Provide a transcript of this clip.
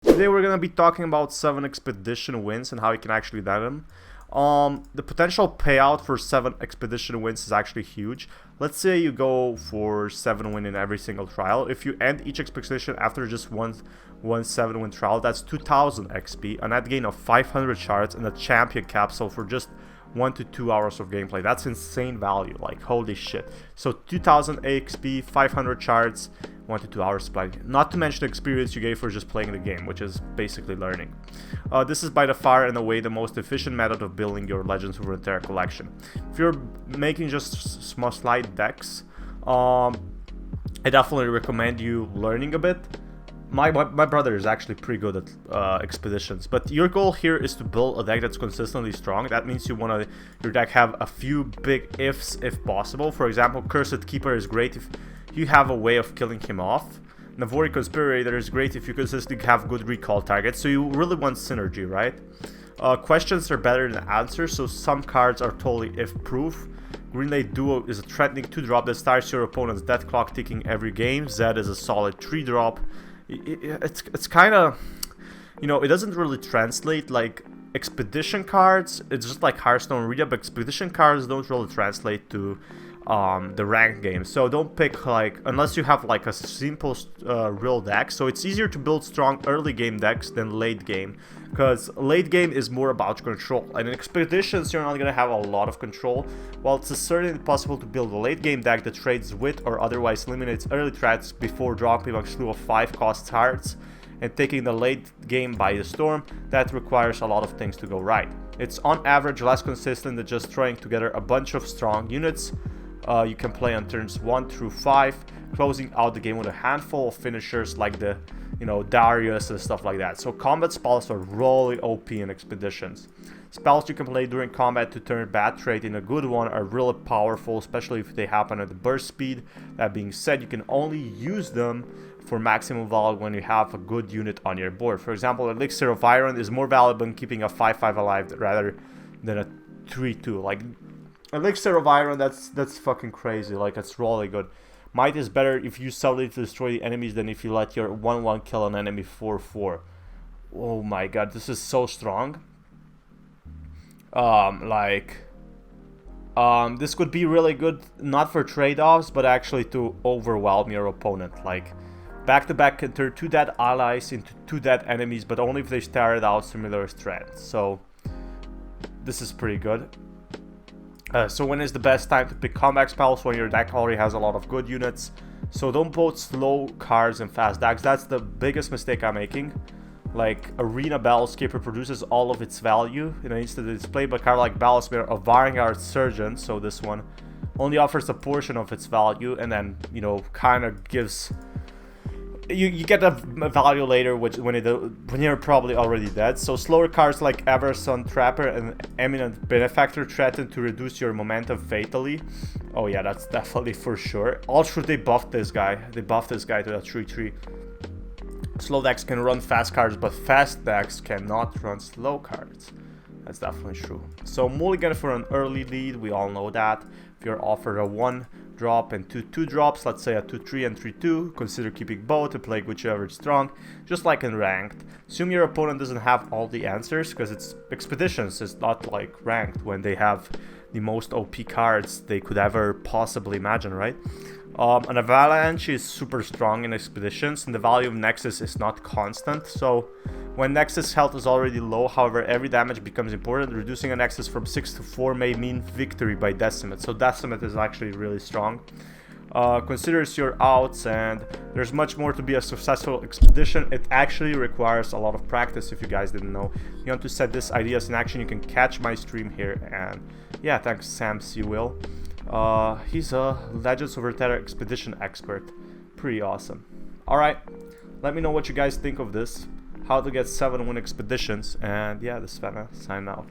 Today we're gonna be talking about 7 expedition wins and how you can actually net them. The potential payout for 7 expedition wins is actually huge. Let's say you go for 7 win in every single trial. If you end each expedition after just one 7 win trial, that's 2000 XP, a net gain of 500 shards, and a champion capsule for just 1 to 2 hours of gameplay. That's insane value, like holy shit. So 2000 XP, 500 shards, 1 to 2 hours playing. Not to mention the experience you gave for just playing the game, which is basically learning. This is by the far and away the most efficient method of building your Legends of Runeterra collection. If you're making just small slide decks, I definitely recommend you learning a bit. My brother is actually pretty good at expeditions, but your goal here is to build a deck that's consistently strong. That means you want your deck have a few big ifs if possible. For example, Cursed Keeper is great if you have a way of killing him off. Navori Conspirator is great if you consistently have good recall targets, so you really want synergy, right? Questions are better than answers, so some cards are totally if-proof. Greenlight Duo is a threatening 2-drop that starts your opponent's death clock ticking every game. Zed is a solid 3-drop. It's kind of, you know, it doesn't really translate like expedition cards. It's just like Hearthstone Arena, but expedition cards don't really translate to the ranked game. So don't pick like, unless you have like a simple real deck. So it's easier to build strong early game decks than late game, because late game is more about control, and in expeditions you're not gonna have a lot of control. While it's certainly possible to build a late game deck that trades with or otherwise eliminates early threats before dropping a slew of 5-cost cards and taking the late game by the storm, that requires a lot of things to go right. It's on average less consistent than just throwing together a bunch of strong units. You can play on turns 1 through 5, closing out the game with a handful of finishers like the, you know, Darius and stuff like that. So combat spells are really OP in expeditions. Spells you can play during combat to turn bad trade in a good one are really powerful, especially if they happen at the burst speed. That being said, you can only use them for maximum value when you have a good unit on your board. For example, Elixir of Iron is more valuable than keeping a 5/5 alive rather than a 3/2. Like Elixir of Iron, that's fucking crazy. Like, it's really good. Might is better if you sell it to destroy the enemies than if you let your 1/1 kill an enemy 4/4. Oh my god, this is so strong. This could be really good, not for trade-offs, but actually to overwhelm your opponent. Like, back-to-back can turn 2 dead allies into 2 dead enemies, but only if they started out similar threats. So, this is pretty good. So when is the best time to pick comeback spells? When your deck already has a lot of good units. So don't vote slow cards and fast decks. That's the biggest mistake I'm making. Like Arena Battlescaper produces all of its value in an instant display, but a card like Battlesmere of Varangard Surgeon, so this one, only offers a portion of its value, and then, you know, kind of gives... You get a value later, when you're probably already dead. So slower cards like Everson Trapper and Eminent Benefactor threaten to reduce your momentum fatally. Oh yeah, that's definitely for sure. Also, they buffed this guy. They buffed this guy to a 3/3. Slow decks can run fast cards, but fast decks cannot run slow cards. That's definitely true. So mulligan for an early lead, we all know that. If you're offered a 1-drop and 2 2-drops, let's say a 2/3 and 3/2, consider keeping both and play whichever is strong, just like in ranked. Assume your opponent doesn't have all the answers, because it's expeditions, it's not like ranked when they have the most OP cards they could ever possibly imagine, right? An avalanche is super strong in expeditions, and the value of Nexus is not constant. So when Nexus health is already low, however, every damage becomes important. Reducing a Nexus from 6 to 4 may mean victory by Decimate. So Decimate is actually really strong. Considers your outs, and there's much more to be a successful expedition. It actually requires a lot of practice, if you guys didn't know. If you want to set these ideas in action, you can catch my stream here. And yeah, thanks Sam C. Will. He's a Legends of Runeterra expedition expert. Pretty awesome. Alright, let me know what you guys think of this. How to get 7 win expeditions. And yeah, this is Fana, signing out.